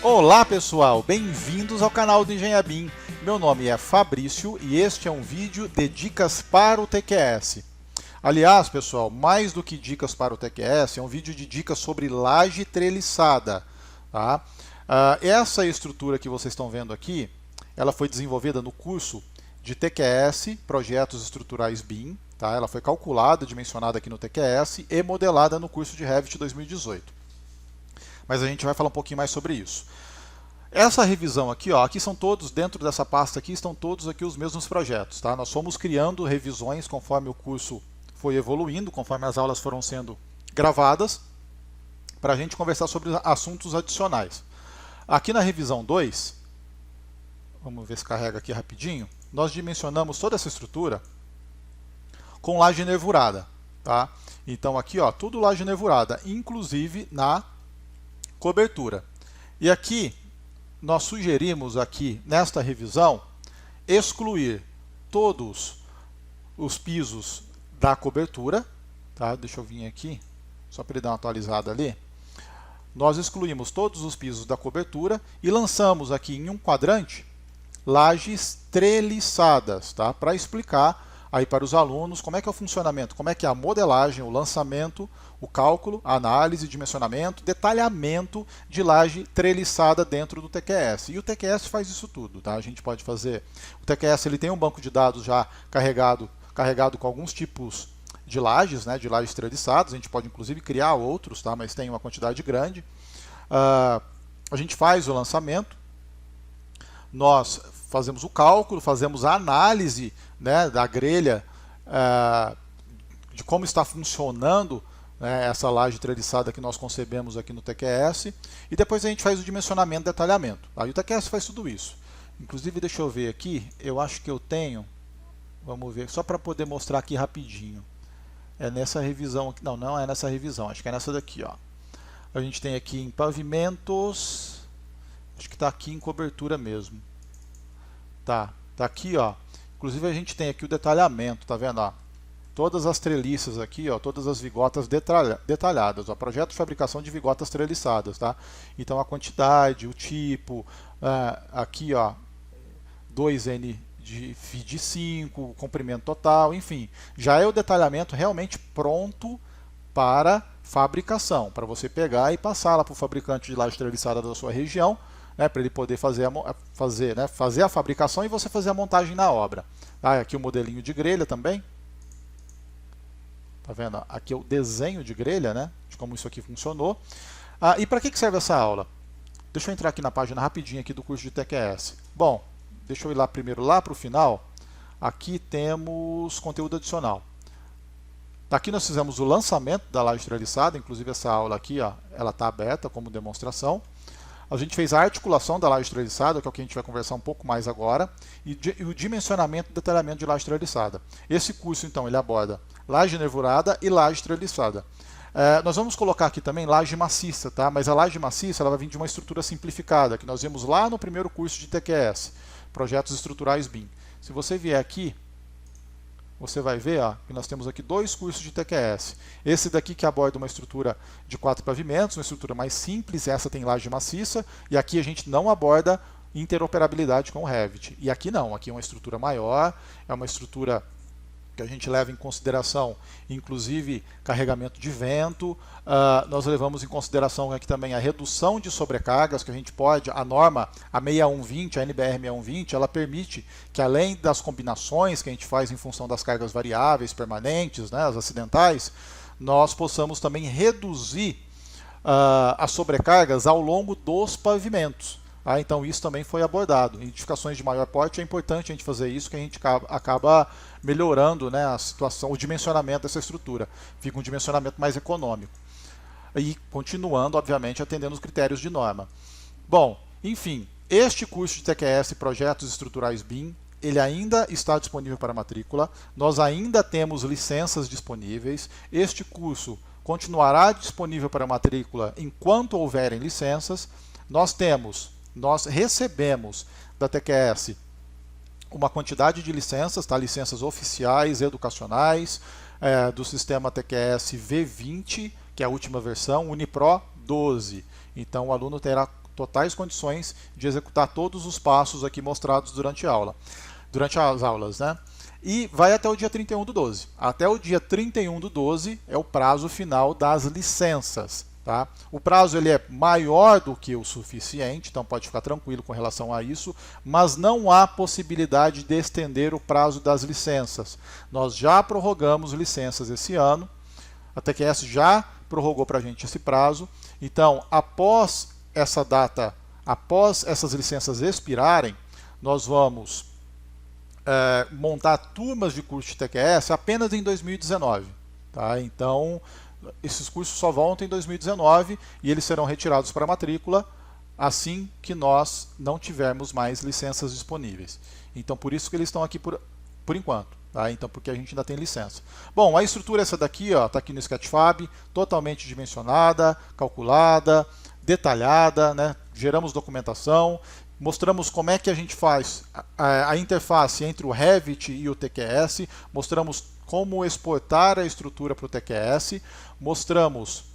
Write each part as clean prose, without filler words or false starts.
Olá pessoal, bem-vindos ao canal do Engenharia BIM. Meu nome é Fabrício e este é um vídeo de dicas para o TQS. Aliás, pessoal, mais do que dicas para o TQS, é um vídeo de dicas sobre laje treliçada. Tá? Essa estrutura que vocês estão vendo aqui, ela foi desenvolvida no curso de TQS, Projetos Estruturais BIM. Tá? Ela foi calculada, dimensionada aqui no TQS e modelada no curso de Revit 2018. Mas a gente vai falar um pouquinho mais sobre isso. Essa revisão aqui, ó, aqui são todos, dentro dessa pasta aqui, estão todos aqui os mesmos projetos. Tá? Nós fomos criando revisões conforme o curso foi evoluindo, conforme as aulas foram sendo gravadas, para a gente conversar sobre assuntos adicionais. Aqui na revisão 2, vamos ver se carrega aqui rapidinho, nós dimensionamos toda essa estrutura com laje nervurada. Tá? Então aqui, ó, tudo laje nervurada, inclusive na cobertura. E aqui nós sugerimos aqui nesta revisão excluir todos os pisos da cobertura, tá? Deixa eu vir aqui só para ele dar uma atualizada ali. Nós excluímos todos os pisos da cobertura e lançamos aqui em um quadrante lajes treliçadas, tá? Para explicar aí para os alunos como é que é o funcionamento, como é que é a modelagem, o lançamento, o cálculo, a análise, dimensionamento, detalhamento de laje treliçada dentro do TQS. E o TQS faz isso tudo, tá? A gente pode fazer. O TQS ele tem um banco de dados já carregado com alguns tipos de lajes, né? De lajes treliçadas. A gente pode inclusive criar outros, tá? Mas tem uma quantidade grande. A gente faz o lançamento. Nós fazemos o cálculo, fazemos a análise, né, da grelha, de como está funcionando, né, essa laje treliçada que nós concebemos aqui no TQS, e depois a gente faz o dimensionamento e detalhamento. Aí o TQS faz tudo isso. Inclusive, deixa eu ver aqui, eu acho que eu tenho, vamos ver, só para poder mostrar aqui rapidinho. É nessa revisão aqui, não é nessa revisão, acho que é nessa daqui, ó. A gente tem aqui em pavimentos, acho que está aqui em cobertura mesmo. Tá aqui, ó. Inclusive a gente tem aqui o detalhamento, tá vendo? Ó? Todas as treliças aqui, ó, todas as vigotas detalhadas. Ó, projeto de fabricação de vigotas treliçadas, tá? Então a quantidade, o tipo, aqui, ó, 2N de 5, comprimento total, enfim. Já é o detalhamento realmente pronto para fabricação, para você pegar e passar lá para o fabricante de laje treliçada da sua região, né, para ele poder fazer a fabricação e você fazer a montagem na obra. Tá? Aqui o modelinho de grelha também. Tá vendo? Aqui é o desenho de grelha, né, de como isso aqui funcionou. E para que serve essa aula? Deixa eu entrar aqui na página rapidinho aqui do curso de TQS. Bom, deixa eu ir lá primeiro lá para o final. Aqui temos conteúdo adicional. Aqui nós fizemos o lançamento da laje treliçada, inclusive essa aula aqui, ó, ela está aberta como demonstração. A gente fez a articulação da laje treliçada, que é o que a gente vai conversar um pouco mais agora, e o dimensionamento e detalhamento de laje treliçada. Esse curso, então, ele aborda laje nervurada e laje treliçada. Nós vamos colocar aqui também laje maciça, tá? Mas a laje maciça ela vai vir de uma estrutura simplificada, que nós vimos lá no primeiro curso de TQS, Projetos Estruturais BIM. Se você vier aqui, você vai ver, ó, que nós temos aqui dois cursos de TQS. Esse daqui que aborda uma estrutura de 4 pavimentos, uma estrutura mais simples, essa tem laje maciça, e aqui a gente não aborda interoperabilidade com o Revit. E aqui não, aqui é uma estrutura maior, é uma estrutura que a gente leva em consideração, inclusive, carregamento de vento. Nós levamos em consideração aqui também a redução de sobrecargas, que a gente pode, a norma, a 6120, a NBR 6120, ela permite que, além das combinações que a gente faz em função das cargas variáveis, permanentes, né, as acidentais, nós possamos também reduzir as sobrecargas ao longo dos pavimentos. Então isso também foi abordado. Em edificações de maior porte é importante a gente fazer isso, que a gente acaba melhorando, né, a situação, o dimensionamento dessa estrutura. Fica um dimensionamento mais econômico. E continuando, obviamente, atendendo os critérios de norma. Bom, enfim, este curso de TQS Projetos Estruturais BIM, ele ainda está disponível para matrícula. Nós ainda temos licenças disponíveis. Este curso continuará disponível para matrícula enquanto houverem licenças. Nós recebemos da TQS uma quantidade de licenças, tá? Licenças oficiais, educacionais, do sistema TQS V20, que é a última versão, Unipro 12. Então o aluno terá totais condições de executar todos os passos aqui mostrados durante as aulas, né? E vai até o dia 31/12. Até o dia 31/12 é o prazo final das licenças. Tá? O prazo ele é maior do que o suficiente, então pode ficar tranquilo com relação a isso, mas não há possibilidade de estender o prazo das licenças. Nós já prorrogamos licenças esse ano, a TQS já prorrogou para a gente esse prazo, então após essa data, após essas licenças expirarem, nós vamos montar turmas de curso de TQS apenas em 2019. Tá? Então, esses cursos só voltam em 2019 e eles serão retirados para a matrícula assim que nós não tivermos mais licenças disponíveis. Então, por isso que eles estão aqui por enquanto. Tá? Então, porque a gente ainda tem licença. Bom, a estrutura é essa daqui, está aqui no Sketchfab, totalmente dimensionada, calculada, detalhada, né? Geramos documentação, mostramos como é que a gente faz a interface entre o Revit e o TQS, mostramos como exportar a estrutura para o TQS, mostramos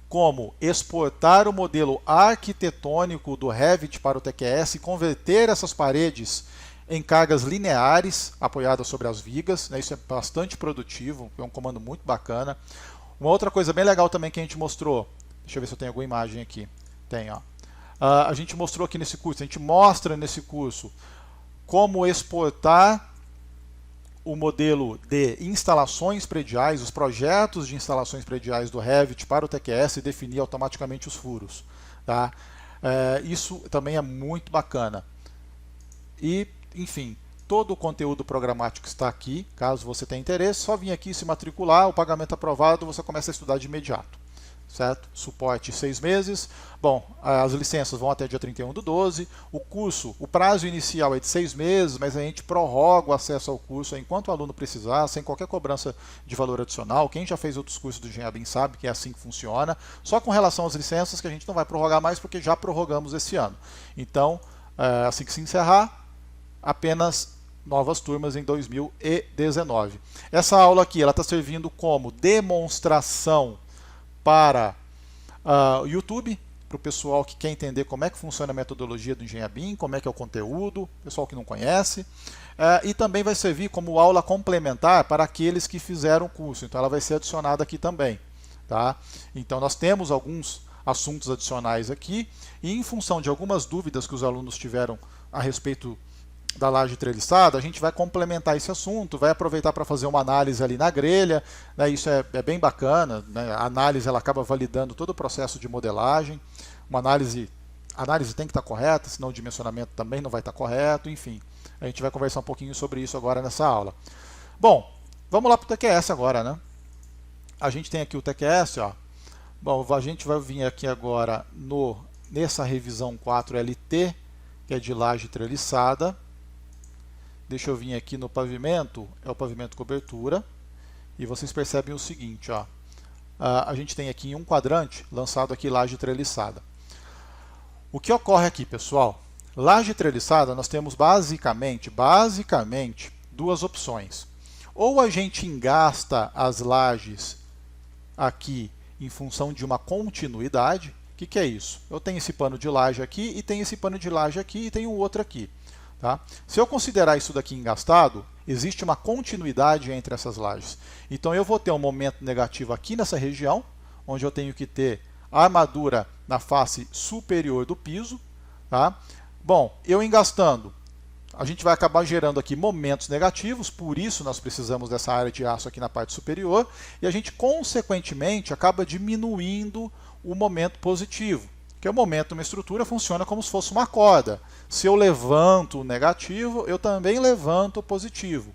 como exportar o modelo arquitetônico do Revit para o TQS e converter essas paredes em cargas lineares apoiadas sobre as vigas, né? Isso é bastante produtivo, é um comando muito bacana. Uma outra coisa bem legal também que a gente mostrou, deixa eu ver se eu tenho alguma imagem aqui, tem, ó. A gente mostrou aqui nesse curso, a gente mostra nesse curso como exportar o modelo de instalações prediais, os projetos de instalações prediais do Revit para o TQS e definir automaticamente os furos. Tá? Isso também é muito bacana. E, enfim, todo o conteúdo programático está aqui. Caso você tenha interesse, só vir aqui se matricular, o pagamento aprovado, você começa a estudar de imediato. Certo? Suporte 6 meses. Bom, as licenças vão até dia 31/12. O curso, o prazo inicial é de 6 meses, mas a gente prorroga o acesso ao curso enquanto o aluno precisar, sem qualquer cobrança de valor adicional. Quem já fez outros cursos do Engenharia sabe que é assim que funciona. Só com relação às licenças que a gente não vai prorrogar mais, porque já prorrogamos esse ano. Então, assim que se encerrar, apenas novas turmas em 2019. Essa aula aqui ela está servindo como demonstração para o YouTube, para o pessoal que quer entender como é que funciona a metodologia do Engenharia, como é que é o conteúdo, pessoal que não conhece, e também vai servir como aula complementar para aqueles que fizeram o curso, então ela vai ser adicionada aqui também. Tá? Então nós temos alguns assuntos adicionais aqui, e em função de algumas dúvidas que os alunos tiveram a respeito da laje treliçada, a gente vai complementar esse assunto, vai aproveitar para fazer uma análise ali na grelha, né? Isso é bem bacana, né? A análise ela acaba validando todo o processo de modelagem, a análise tem que estar correta, senão o dimensionamento também não vai estar correto, enfim, a gente vai conversar um pouquinho sobre isso agora nessa aula. Bom, vamos lá para o TQS agora, né? A gente tem aqui o TQS, ó. Bom, a gente vai vir aqui agora nessa revisão 4LT, que é de laje treliçada. Deixa eu vir aqui no pavimento, é o pavimento cobertura, e vocês percebem o seguinte, ó, a gente tem aqui em um quadrante, lançado aqui laje treliçada. O que ocorre aqui, pessoal? Laje treliçada, nós temos basicamente duas opções. Ou a gente engasta as lajes aqui em função de uma continuidade. O que é isso? Eu tenho esse pano de laje aqui, e tenho esse pano de laje aqui, e tenho outro aqui. Tá? Se eu considerar isso daqui engastado, existe uma continuidade entre essas lajes. Então eu vou ter um momento negativo aqui nessa região, onde eu tenho que ter a armadura na face superior do piso. Tá? Bom, eu engastando, a gente vai acabar gerando aqui momentos negativos, por isso nós precisamos dessa área de aço aqui na parte superior, e a gente consequentemente acaba diminuindo o momento positivo. Que o momento numa estrutura funciona como se fosse uma corda. Se eu levanto o negativo, eu também levanto o positivo.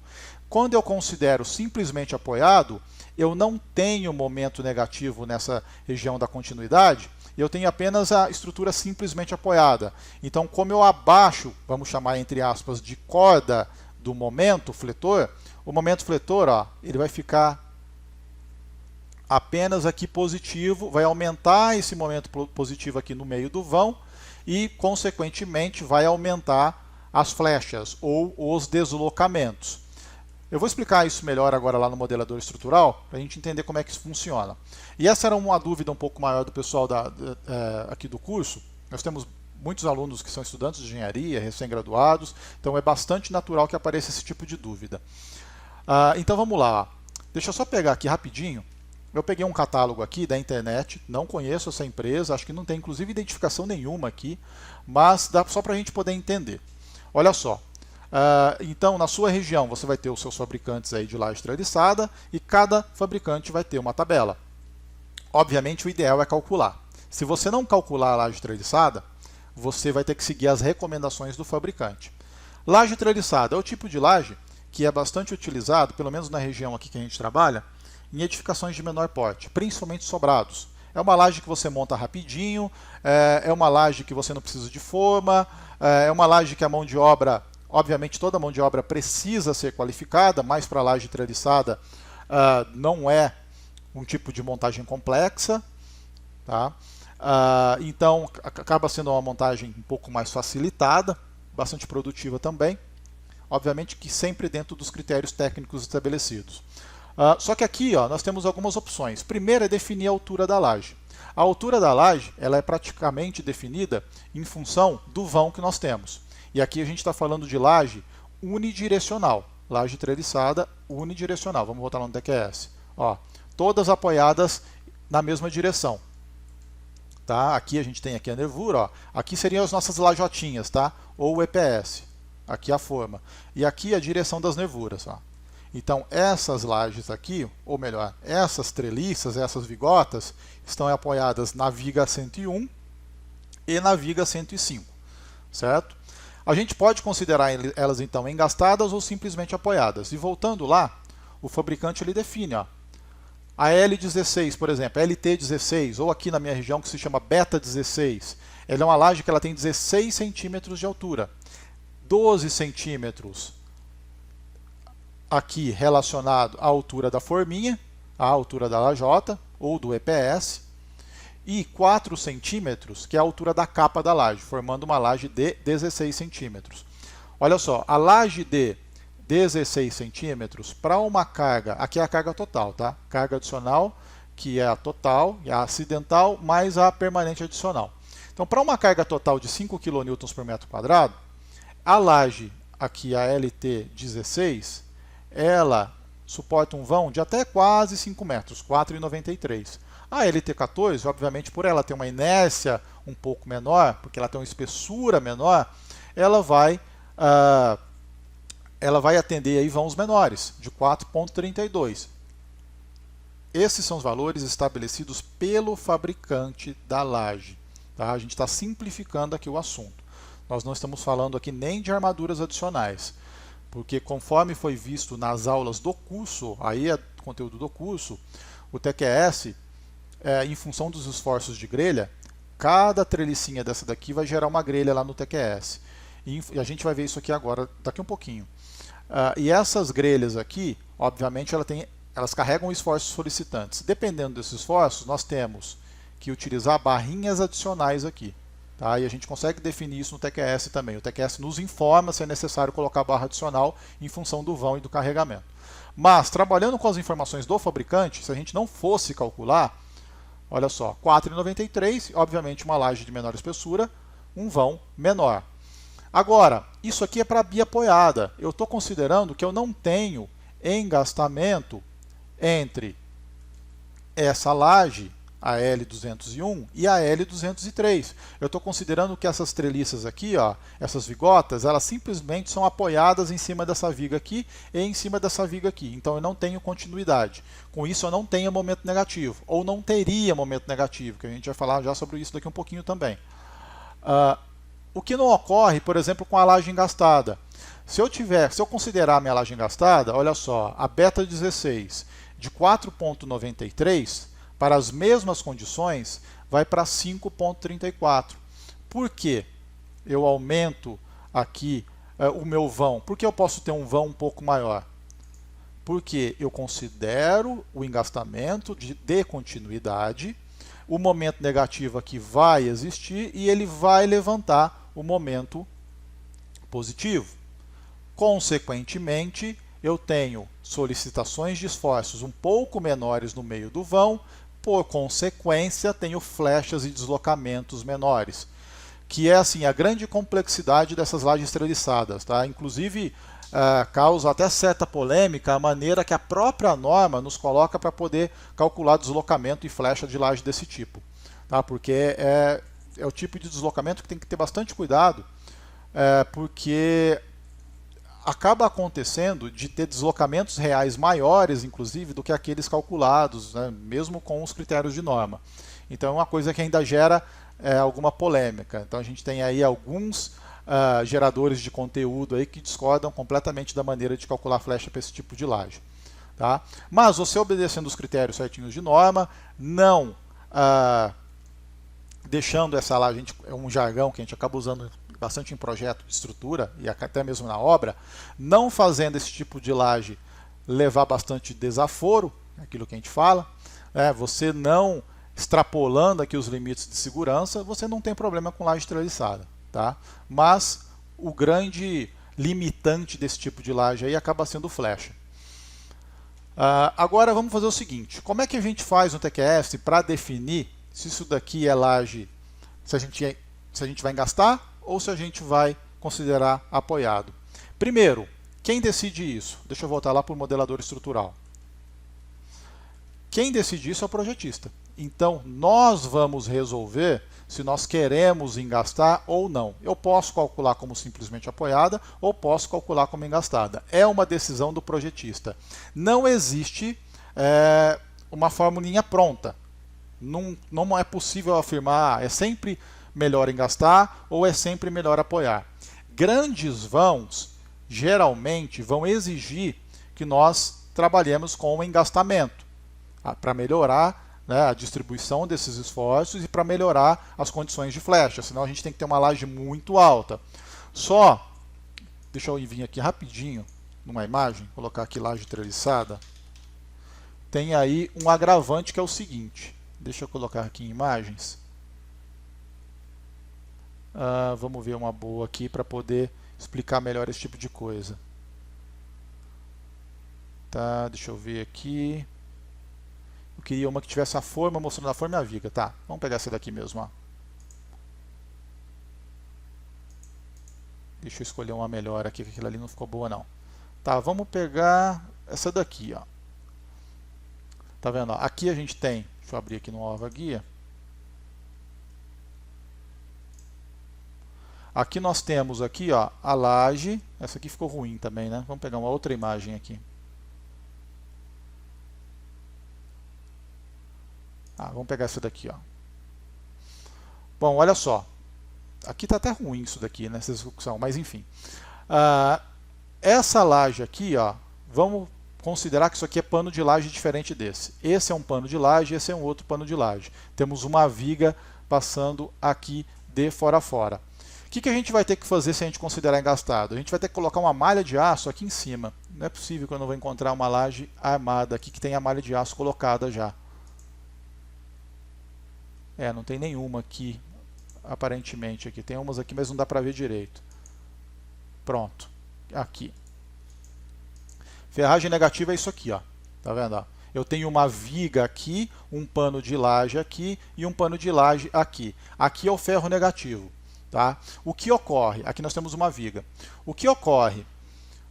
Quando eu considero simplesmente apoiado, eu não tenho momento negativo nessa região da continuidade, eu tenho apenas a estrutura simplesmente apoiada. Então, como eu abaixo, vamos chamar entre aspas, de corda do momento fletor, o momento fletor, ó, ele vai ficar apenas aqui positivo, vai aumentar esse momento positivo aqui no meio do vão e, consequentemente, vai aumentar as flechas ou os deslocamentos. Eu vou explicar isso melhor agora lá no modelador estrutural, para a gente entender como é que isso funciona. E essa era uma dúvida um pouco maior do pessoal aqui do curso, Nós temos muitos alunos que são estudantes de engenharia, recém-graduados, então é bastante natural que apareça esse tipo de dúvida. Então vamos lá. Deixa eu só pegar aqui rapidinho. Eu peguei um catálogo aqui da internet, não conheço essa empresa, acho que não tem inclusive identificação nenhuma aqui, mas dá só para a gente poder entender. Olha só, então na sua região você vai ter os seus fabricantes aí de laje treliçada e cada fabricante vai ter uma tabela. Obviamente o ideal é calcular. Se você não calcular a laje treliçada, você vai ter que seguir as recomendações do fabricante. Laje treliçada é o tipo de laje que é bastante utilizado, pelo menos na região aqui que a gente trabalha, em edificações de menor porte, principalmente sobrados. É uma laje que você monta rapidinho, é uma laje que você não precisa de forma, é uma laje que a mão de obra, obviamente toda mão de obra precisa ser qualificada, mas para a laje treliçada não é um tipo de montagem complexa, tá? Então acaba sendo uma montagem um pouco mais facilitada, bastante produtiva também, obviamente que sempre dentro dos critérios técnicos estabelecidos. Só que aqui nós temos algumas opções. Primeiro é definir a altura da laje. A altura da laje ela é praticamente definida em função do vão que nós temos. E aqui a gente está falando de laje unidirecional, laje treliçada unidirecional. Vamos voltar lá no TQS. Todas apoiadas na mesma direção. Tá? Aqui a gente tem aqui a nervura, aqui seriam as nossas lajotinhas, tá? Ou o EPS, aqui a forma. E aqui a direção das nervuras. Então essas lajes aqui, ou melhor, essas treliças, essas vigotas, estão apoiadas na viga 101 e na viga 105, certo? A gente pode considerar elas então engastadas ou simplesmente apoiadas. E voltando lá, o fabricante ele define, a L16, por exemplo, LT16, ou aqui na minha região que se chama Beta 16, ela é uma laje que ela tem 16 centímetros de altura, 12 centímetros aqui relacionado à altura da forminha, à altura da lajota ou do EPS, e 4 centímetros, que é a altura da capa da laje, formando uma laje de 16 centímetros. Olha só, a laje de 16 centímetros para uma carga, aqui é a carga total, tá? Carga adicional, que é a total, a acidental, mais a permanente adicional. Então, para uma carga total de 5 kN por metro quadrado, a laje, aqui a LT16, ela suporta um vão de até quase 5 metros, 4,93. A LT14, obviamente, por ela ter uma inércia um pouco menor, porque ela tem uma espessura menor, ela vai atender aí vãos menores, de 4,32. Esses são os valores estabelecidos pelo fabricante da laje. Tá? A gente está simplificando aqui o assunto. Nós não estamos falando aqui nem de armaduras adicionais, porque conforme foi visto nas aulas do curso, aí é conteúdo do curso, o TQS, em função dos esforços de grelha, cada trelicinha dessa daqui vai gerar uma grelha lá no TQS. E a gente vai ver isso aqui agora, daqui um pouquinho. E essas grelhas aqui, obviamente, elas carregam esforços solicitantes. Dependendo desses esforços, nós temos que utilizar barrinhas adicionais aqui. Tá? E a gente consegue definir isso no TQS também. O TQS nos informa se é necessário colocar barra adicional em função do vão e do carregamento. Mas, trabalhando com as informações do fabricante, se a gente não fosse calcular, olha só, 4,93, obviamente uma laje de menor espessura, um vão menor. Agora, isso aqui é para biapoiada. Eu estou considerando que eu não tenho engastamento entre essa laje, a L201, e a L203. Eu estou considerando que essas treliças aqui, essas vigotas, elas simplesmente são apoiadas em cima dessa viga aqui e em cima dessa viga aqui. Então eu não tenho continuidade. Com isso eu não tenho momento negativo, ou não teria momento negativo, que a gente vai falar já sobre isso daqui um pouquinho também. O que não ocorre, por exemplo, com a laje engastada. Se eu considerar a minha laje engastada, olha só, a beta 16 de 4,93, para as mesmas condições, vai para 5,34. Por que eu aumento aqui o meu vão? Por que eu posso ter um vão um pouco maior? Porque eu considero o engastamento de continuidade, o momento negativo aqui vai existir e ele vai levantar o momento positivo. Consequentemente, eu tenho solicitações de esforços um pouco menores no meio do vão, por consequência, tenho flechas e deslocamentos menores. que é assim a grande complexidade dessas lajes treliçadas, tá? Inclusive causa até certa polêmica a maneira que a própria norma nos coloca para poder calcular deslocamento e flecha de laje desse tipo, tá? Porque é o tipo de deslocamento que tem que ter bastante cuidado, porque acaba acontecendo de ter deslocamentos reais maiores, inclusive, do que aqueles calculados, né, mesmo com os critérios de norma. Então é uma coisa que ainda gera alguma polêmica. Então a gente tem aí alguns geradores de conteúdo aí que discordam completamente da maneira de calcular flecha para esse tipo de laje. Tá? Mas você obedecendo os critérios certinhos de norma, não deixando essa laje, é um jargão que a gente acaba usando bastante em projeto de estrutura e até mesmo na obra, não fazendo esse tipo de laje levar bastante desaforo, aquilo que a gente fala, você não extrapolando aqui os limites de segurança, você não tem problema com laje treliçada, tá? Mas o grande limitante desse tipo de laje aí acaba sendo flecha. Agora vamos fazer o seguinte, como é que a gente faz no TQS para definir se isso daqui é laje, se a gente vai engastar ou se a gente vai considerar apoiado? Primeiro, quem decide isso? Deixa eu voltar lá para o modelador estrutural. Quem decide isso é o projetista. Então, nós vamos resolver se nós queremos engastar ou não. Eu posso calcular como simplesmente apoiada ou posso calcular como engastada. É uma decisão do projetista. Não existe uma formulinha pronta. Não é possível afirmar é sempre melhor engastar ou é sempre melhor apoiar. Grandes vãos, geralmente, vão exigir que nós trabalhemos com o engastamento para melhorar, né, a distribuição desses esforços e para melhorar as condições de flecha, senão a gente tem que ter uma laje muito alta. Deixa eu vir aqui rapidinho numa imagem, colocar aqui laje treliçada. Tem aí um agravante que é o seguinte, deixa eu colocar aqui em imagens. Vamos ver uma boa aqui para poder explicar melhor esse tipo de coisa. Tá, deixa eu ver aqui. Eu queria uma que tivesse a forma, mostrando a forma e a viga. Tá, vamos pegar essa daqui mesmo. Ó. Deixa eu escolher uma melhor aqui, que aquela ali não ficou boa não. Tá, vamos pegar essa daqui. Ó. Tá vendo? Ó? Aqui a gente tem, deixa eu abrir aqui no Nova Guia. Aqui nós temos aqui, ó, a laje. Essa aqui ficou ruim também, né? Vamos pegar uma outra imagem aqui. Vamos pegar essa daqui, ó. Bom, olha só. Aqui está até ruim isso daqui, né, essa execução, mas enfim. Essa laje aqui, ó, vamos considerar que isso aqui é pano de laje diferente desse. Esse é um pano de laje, esse é um outro pano de laje. Temos uma viga passando aqui de fora a fora. O que a gente vai ter que fazer se a gente considerar engastado? A gente vai ter que colocar uma malha de aço aqui em cima. Não é possível que eu não vou encontrar uma laje armada aqui que tenha a malha de aço colocada já. Não tem nenhuma aqui, aparentemente. Aqui tem umas aqui, mas não dá para ver direito. Pronto. Aqui. Ferragem negativa é isso aqui, ó. Tá vendo? Ó? Eu tenho uma viga aqui, um pano de laje aqui e um pano de laje aqui. Aqui é o ferro negativo. Tá? O que ocorre? Aqui nós temos uma viga. O que ocorre?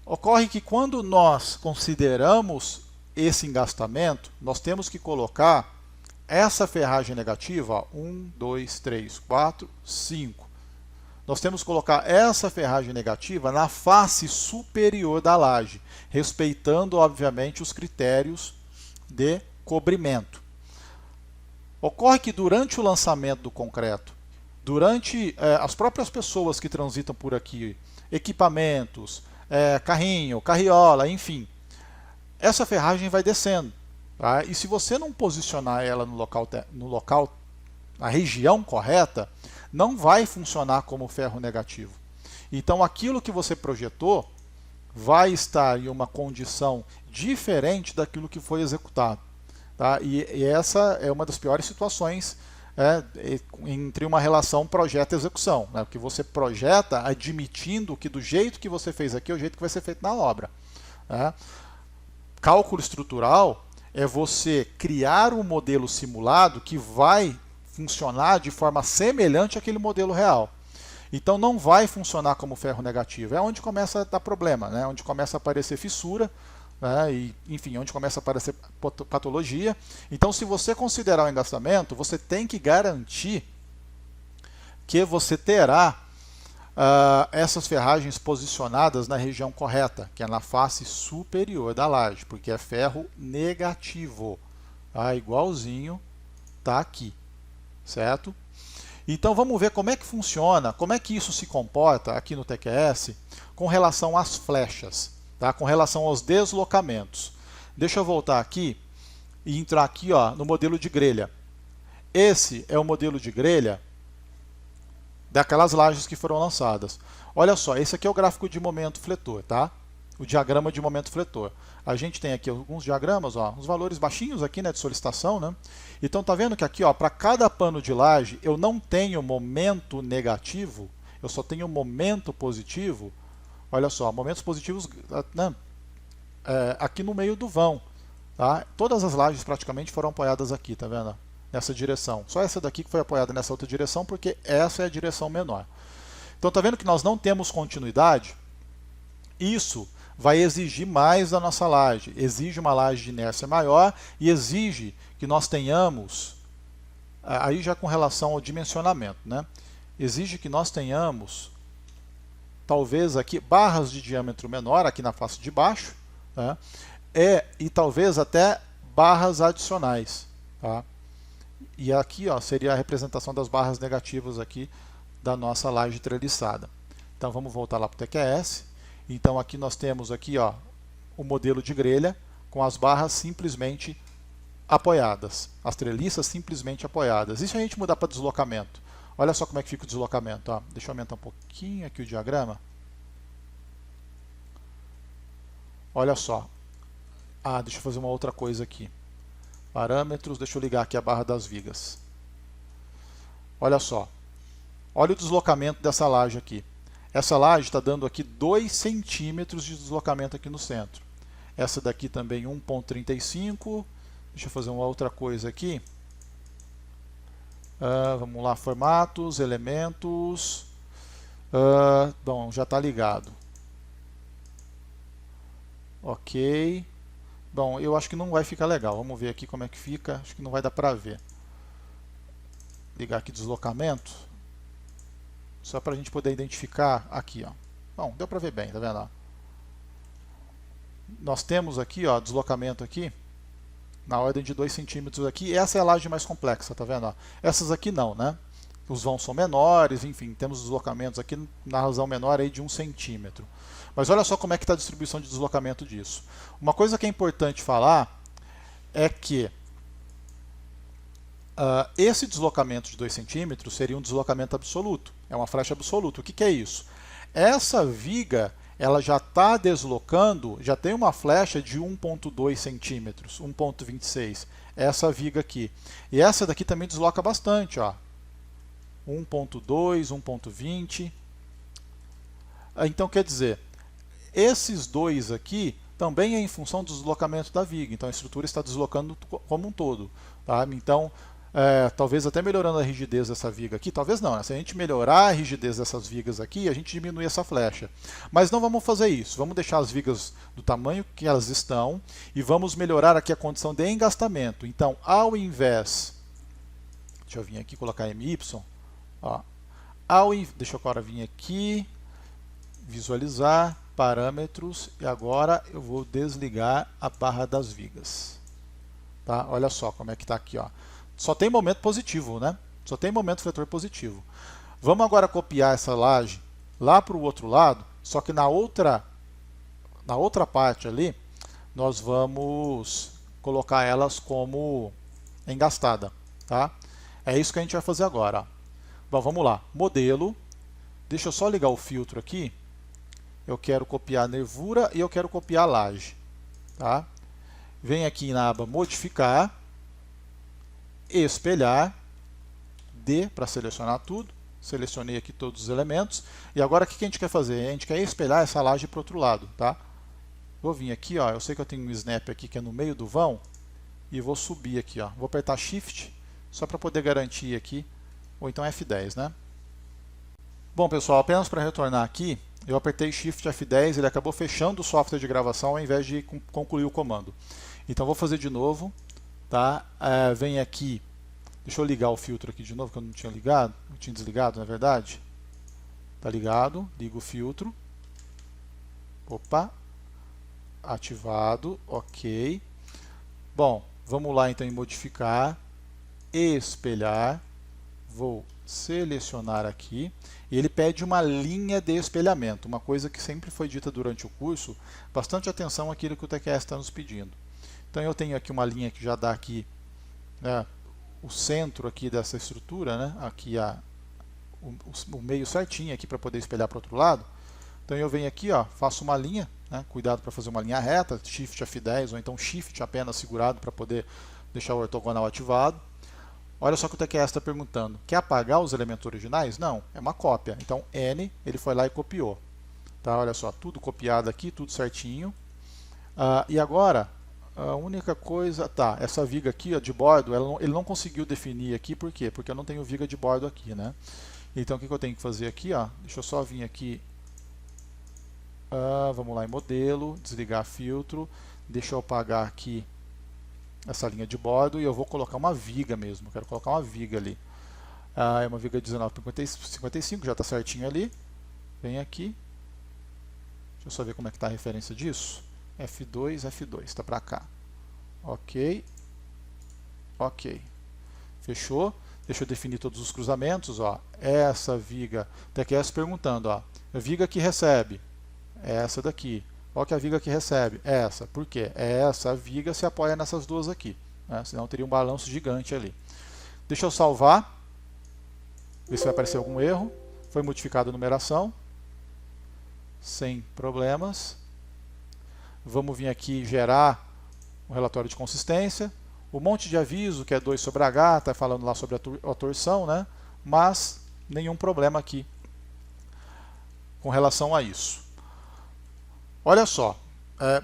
Ocorre que quando nós consideramos esse engastamento, nós temos que colocar essa ferragem negativa, ó, 1, 2, 3, 4, 5. Nós temos que colocar essa ferragem negativa na face superior da laje, respeitando, obviamente, os critérios de cobrimento. Ocorre que durante o lançamento do concreto, durante as próprias pessoas que transitam por aqui, equipamentos, carrinho, carriola, enfim, essa ferragem vai descendo. Tá? E se você não posicionar ela no local, na região correta, não vai funcionar como ferro negativo. Então aquilo que você projetou vai estar em uma condição diferente daquilo que foi executado. Tá? E essa é uma das piores situações entre uma relação projeto-execução, né? Porque você projeta admitindo que do jeito que você fez aqui é o jeito que vai ser feito na obra. Né? Cálculo estrutural é você criar um modelo simulado que vai funcionar de forma semelhante àquele modelo real. Então não vai funcionar como ferro negativo. É onde começa a dar problema, né? Onde começa a aparecer fissura, né? E, enfim, onde começa a aparecer patologia. Então, se você considerar o engastamento, você tem que garantir que você terá essas ferragens posicionadas na região correta, que é na face superior da laje, porque é ferro negativo. Tá? Igualzinho está aqui, certo? Então vamos ver como é que funciona, como é que isso se comporta aqui no TQS com relação às flechas, tá? Com relação aos deslocamentos. Deixa eu voltar aqui e entrar aqui, ó, no modelo de grelha. Esse é o modelo de grelha daquelas lajes que foram lançadas. Olha só, esse aqui é o gráfico de momento fletor, tá? O diagrama de momento fletor. A gente tem aqui alguns diagramas, ó, os valores baixinhos aqui, né, de solicitação, né? Então tá vendo que aqui, ó, para cada pano de laje eu não tenho momento negativo, eu só tenho momento positivo. Olha só, momentos positivos, né, aqui no meio do vão, tá? Todas as lajes praticamente foram apoiadas aqui, tá vendo? Nessa direção. Só essa daqui que foi apoiada nessa outra direção, porque essa é a direção menor. Então tá vendo que nós não temos continuidade? Isso vai exigir mais da nossa laje. Exige uma laje de inércia maior e exige que nós tenhamos, aí já com relação ao dimensionamento, né? Exige que nós tenhamos, talvez aqui, barras de diâmetro menor aqui na face de baixo, né? E talvez até barras adicionais, tá? E aqui, ó, seria a representação das barras negativas aqui da nossa laje treliçada. Então vamos voltar lá para o TQS. Então aqui nós temos aqui, ó, o modelo de grelha com as barras simplesmente apoiadas, as treliças simplesmente apoiadas. E se a gente mudar para deslocamento? Olha só como é que fica o deslocamento. Ó. Deixa eu aumentar um pouquinho aqui o diagrama. Olha só. Deixa eu fazer uma outra coisa aqui. Parâmetros, deixa eu ligar aqui a barra das vigas. Olha só. Olha o deslocamento dessa laje aqui. Essa laje está dando aqui 2 centímetros de deslocamento aqui no centro. Essa daqui também 1,35. Deixa eu fazer uma outra coisa aqui. Vamos lá, formatos, elementos. Bom, já está ligado. Ok. Bom, eu acho que não vai ficar legal. Vamos ver aqui como é que fica. Acho que não vai dar para ver. Ligar aqui deslocamento. Só para a gente poder identificar aqui, ó. Bom, deu para ver bem, tá vendo? Nós temos aqui, ó, deslocamento aqui na ordem de 2 centímetros aqui. Essa é a laje mais complexa, tá vendo? Essas aqui não, né? Os vãos são menores, enfim, temos deslocamentos aqui na razão menor aí de 1 centímetro. Mas olha só como é que está a distribuição de deslocamento disso. Uma coisa que é importante falar é que esse deslocamento de 2 centímetros seria um deslocamento absoluto. É uma flecha absoluta. O que é isso? Essa viga ela já está deslocando, já tem uma flecha de 1,2 centímetros, 1,26. Essa viga aqui. E essa daqui também desloca bastante, ó. 1,2, 1,20. Então, quer dizer, esses dois aqui também é em função do deslocamento da viga. Então, a estrutura está deslocando como um todo. Tá? Então, talvez até melhorando a rigidez dessa viga aqui, talvez não, né? Se a gente melhorar a rigidez dessas vigas aqui, a gente diminui essa flecha. Mas não vamos fazer isso, vamos deixar as vigas do tamanho que elas estão e vamos melhorar aqui a condição de engastamento. Então, ao invés, deixa eu vir aqui e colocar MY, ó, deixa eu agora vir aqui, visualizar, parâmetros, e agora eu vou desligar a barra das vigas. Tá? Olha só como é que está aqui, ó. Só tem momento positivo, né? Só tem momento fletor positivo. Vamos agora copiar essa laje lá para o outro lado, só que na outra parte ali, nós vamos colocar elas como engastada, tá? É isso que a gente vai fazer agora. Ó. Bom, vamos lá. Modelo. Deixa eu só ligar o filtro aqui. Eu quero copiar a nervura e eu quero copiar a laje, tá? Vem aqui na aba Modificar. Espelhar, D para selecionar tudo, selecionei aqui todos os elementos, e agora o que a gente quer fazer? A gente quer espelhar essa laje para o outro lado, tá? Vou vir aqui, ó, eu sei que eu tenho um snap aqui que é no meio do vão, e vou subir aqui, ó, vou apertar Shift, só para poder garantir aqui, ou então F10, né? Bom, pessoal, apenas para retornar aqui, eu apertei Shift F10, ele acabou fechando o software de gravação ao invés de concluir o comando. Então vou fazer de novo, tá? Vem aqui, deixa eu ligar o filtro aqui de novo, que eu não tinha ligado, eu tinha desligado, na verdade. Tá ligado, ligo o filtro. Opa, ativado, ok. Bom, vamos lá então em modificar, espelhar, vou selecionar aqui, e ele pede uma linha de espelhamento, uma coisa que sempre foi dita durante o curso, bastante atenção àquilo que o TQS está nos pedindo. Então eu tenho aqui uma linha que já dá aqui, né, o centro aqui dessa estrutura, né, aqui o meio certinho aqui para poder espelhar para o outro lado. Então eu venho aqui, ó, faço uma linha, né, cuidado para fazer uma linha reta, Shift F10 ou então Shift apenas segurado para poder deixar o ortogonal ativado. Olha só que o TQS está perguntando, quer apagar os elementos originais? Não, é uma cópia. Então N, ele foi lá e copiou. Tá, olha só, tudo copiado aqui, tudo certinho. E agora, a única coisa, tá, essa viga aqui, ó, de bordo, ele não conseguiu definir aqui, por quê? Porque eu não tenho viga de bordo aqui, né? Então o que eu tenho que fazer aqui, ó, deixa eu só vir aqui, vamos lá em modelo, desligar filtro, deixa eu apagar aqui essa linha de bordo e eu vou colocar uma viga mesmo, quero colocar uma viga ali. É uma viga 19,55, já está certinho ali. Vem aqui, deixa eu só ver como é que está a referência disso. F2, F2, está para cá. Ok, ok, fechou. Deixa eu definir todos os cruzamentos, ó. Essa viga, TQS perguntando, ó, a viga que recebe, é essa daqui. Qual que é a viga que recebe? Essa. Por quê? Essa viga se apoia nessas duas aqui, né? Senão teria um balanço gigante ali. Deixa eu salvar, ver se vai aparecer algum erro. Foi modificada a numeração, sem problemas. Vamos vir aqui gerar um relatório de consistência. O monte de aviso, que é 2 sobre H, está falando lá sobre a torção, né? Mas nenhum problema aqui com relação a isso. Olha só,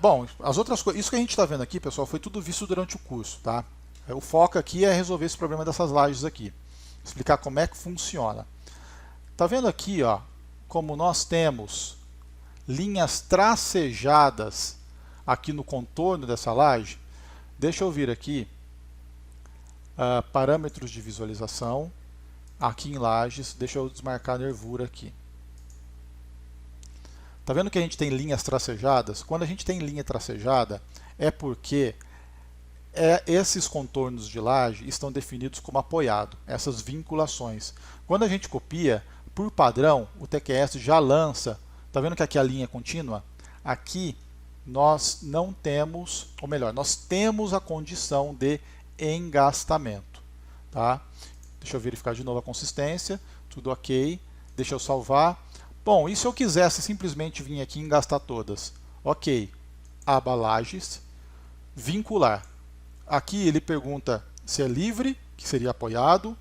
bom, as outras coisas, isso que a gente está vendo aqui, pessoal, foi tudo visto durante o curso, tá? O foco aqui é resolver esse problema dessas lajes aqui, explicar como é que funciona. Tá vendo aqui, ó, como nós temos linhas tracejadas aqui no contorno dessa laje? Deixa eu vir aqui, parâmetros de visualização, aqui em lajes, deixa eu desmarcar a nervura aqui. Tá vendo que a gente tem linhas tracejadas? Quando a gente tem linha tracejada, é porque esses contornos de laje estão definidos como apoiado, essas vinculações. Quando a gente copia, por padrão, o TQS já lança, tá vendo que aqui a linha é contínua? Aqui nós não temos, ou melhor, nós temos a condição de engastamento, tá? Deixa eu verificar de novo a consistência, tudo ok, deixa eu salvar. Bom, e se eu quisesse simplesmente vir aqui e engastar todas? Ok, aba lajes, vincular. Aqui ele pergunta se é livre, que seria apoiado,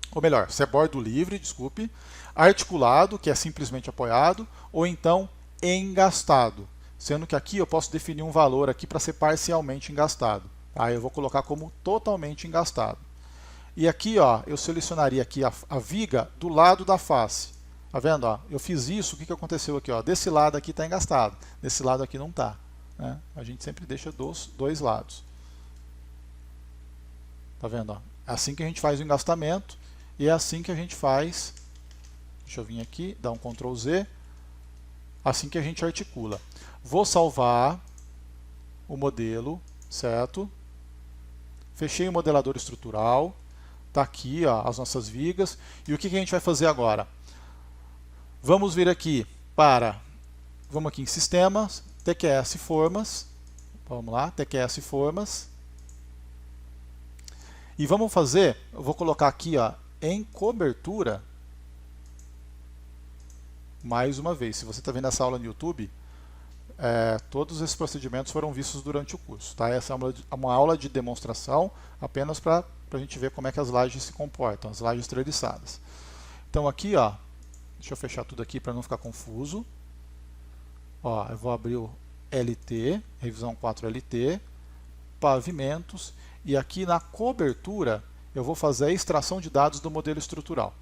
ou melhor, se é bordo livre, desculpe, articulado, que é simplesmente apoiado, ou então engastado, sendo que aqui eu posso definir um valor aqui para ser parcialmente engastado. Aí eu vou colocar como totalmente engastado. E aqui, ó, eu selecionaria aqui a viga do lado da face. Tá vendo? Ó? Eu fiz isso, o que aconteceu aqui? Ó? Desse lado aqui está engastado, desse lado aqui não está, né? A gente sempre deixa dos dois lados. Tá vendo? Ó? É assim que a gente faz o engastamento e é assim que a gente faz. Deixa eu vir aqui, dar um Ctrl Z. Assim que a gente articula. Vou salvar o modelo, certo? Fechei o modelador estrutural. Está aqui, ó, as nossas vigas. E o que a gente vai fazer agora? Vamos vir aqui vamos aqui em Sistemas, TQS Formas, vamos lá, TQS Formas, e vamos fazer, eu vou colocar aqui, ó, em cobertura, mais uma vez, se você está vendo essa aula no YouTube, todos esses procedimentos foram vistos durante o curso, tá? Essa é uma aula de demonstração, apenas para a gente ver como é que as lajes se comportam, as lajes treliçadas. Então aqui, ó, deixa eu fechar tudo aqui para não ficar confuso. Ó, eu vou abrir o LT, revisão 4 LT, pavimentos, e aqui na cobertura eu vou fazer a extração de dados do modelo estrutural.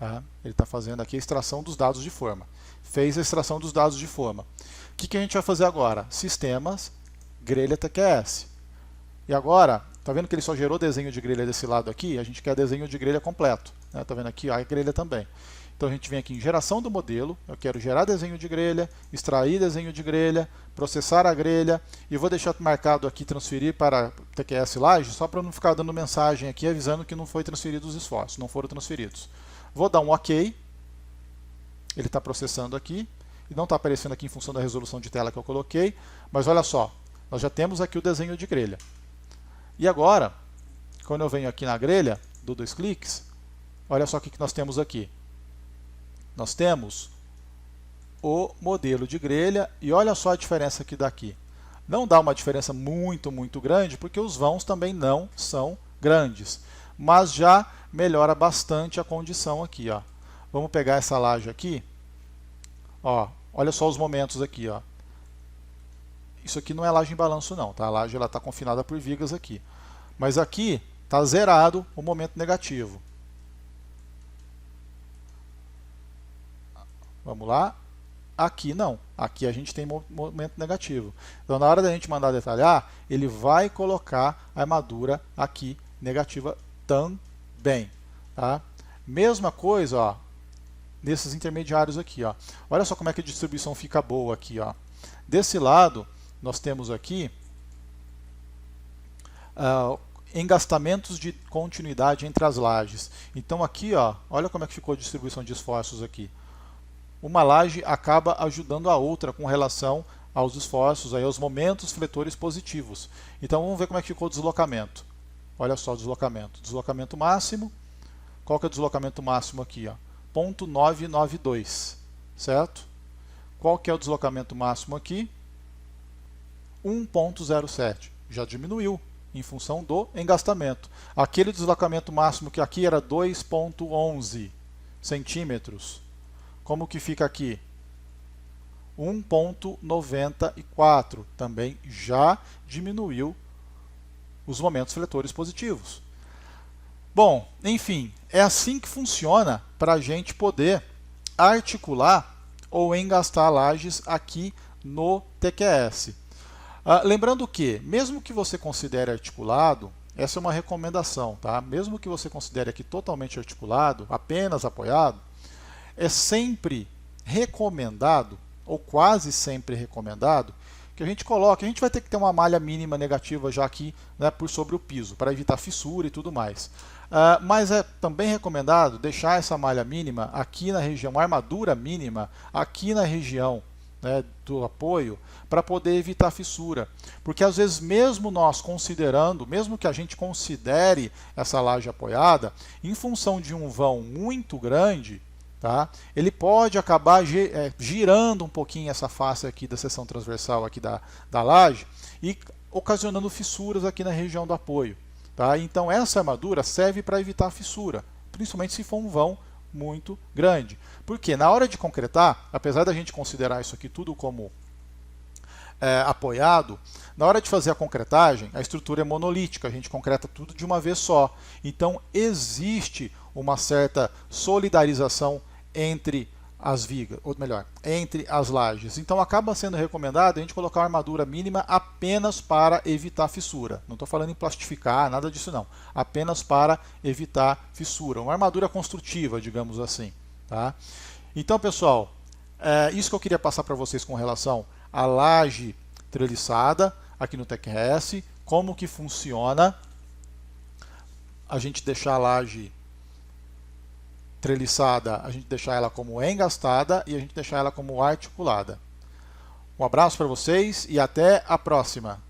Tá? Ele está fazendo aqui a extração dos dados de forma. Fez a extração dos dados de forma. O que a gente vai fazer agora? Sistemas, grelha TQS. E agora, está vendo que ele só gerou desenho de grelha desse lado aqui? A gente quer desenho de grelha completo. Está vendo aqui? A grelha também. Então a gente vem aqui em geração do modelo, eu quero gerar desenho de grelha, extrair desenho de grelha, processar a grelha, e vou deixar marcado aqui transferir para TQS Laje, só para não ficar dando mensagem aqui avisando que não foi transferido os esforços, não foram transferidos. Vou dar um OK, ele está processando aqui, e não está aparecendo aqui em função da resolução de tela que eu coloquei, mas olha só, nós já temos aqui o desenho de grelha. E agora, quando eu venho aqui na grelha, dou 2 cliques, olha só o que nós temos aqui. Nós temos o modelo de grelha e olha só a diferença que dá aqui. Não dá uma diferença muito grande, porque os vãos também não são grandes, mas já melhora bastante a condição aqui. Ó. Vamos pegar essa laje aqui. Ó, olha só os momentos aqui. Ó. Isso aqui não é laje em balanço não, tá? A laje está confinada por vigas aqui. Mas aqui está zerado o momento negativo. Vamos lá. Aqui não. Aqui a gente tem momento negativo. Então, na hora da gente mandar detalhar, ele vai colocar a armadura aqui negativa também. Tá? Mesma coisa, ó, nesses intermediários aqui. Ó. Olha só como é que a distribuição fica boa aqui. Ó. Desse lado, nós temos aqui engastamentos de continuidade entre as lajes. Então, aqui, ó, olha como é que ficou a distribuição de esforços aqui. Uma laje acaba ajudando a outra com relação aos esforços, aí, aos momentos fletores positivos. Então vamos ver como é que ficou o deslocamento. Olha só o deslocamento. Deslocamento máximo. Qual que é o deslocamento máximo aqui? Ó? 0,992. Certo? Qual que é o deslocamento máximo aqui? 1,07. Já diminuiu em função do engastamento. Aquele deslocamento máximo que aqui era 2,11 centímetros. Como que fica aqui? 1,94. Também já diminuiu os momentos fletores positivos. Bom, enfim, é assim que funciona para a gente poder articular ou engastar lajes aqui no TQS. Lembrando que, mesmo que você considere articulado, essa é uma recomendação, tá? Mesmo que você considere aqui totalmente articulado, apenas apoiado, é sempre recomendado, ou quase sempre recomendado, que a gente coloque, a gente vai ter que ter uma malha mínima negativa já aqui, né, por sobre o piso, para evitar fissura e tudo mais. Mas é também recomendado deixar essa malha mínima aqui na região, armadura mínima, aqui na região, né, do apoio, para poder evitar fissura. Porque às vezes mesmo nós considerando, mesmo que a gente considere essa laje apoiada, em função de um vão muito grande, tá? Ele pode acabar girando um pouquinho essa face aqui da seção transversal aqui da laje e ocasionando fissuras aqui na região do apoio. Tá? Então essa armadura serve para evitar fissura, principalmente se for um vão muito grande. Porque na hora de concretar, apesar da gente considerar isso aqui tudo como apoiado, na hora de fazer a concretagem, a estrutura é monolítica, a gente concreta tudo de uma vez só. Então existe uma certa solidarização entre as vigas, ou melhor, entre as lajes. Então acaba sendo recomendado a gente colocar uma armadura mínima apenas para evitar fissura. Não estou falando em plastificar, nada disso não. Apenas para evitar fissura. Uma armadura construtiva, digamos assim. Tá? Então, pessoal, isso que eu queria passar para vocês com relação à laje treliçada aqui no TQS, como que funciona a gente deixar a laje treliçada, a gente deixar ela como engastada e a gente deixar ela como articulada. Um abraço para vocês e até a próxima!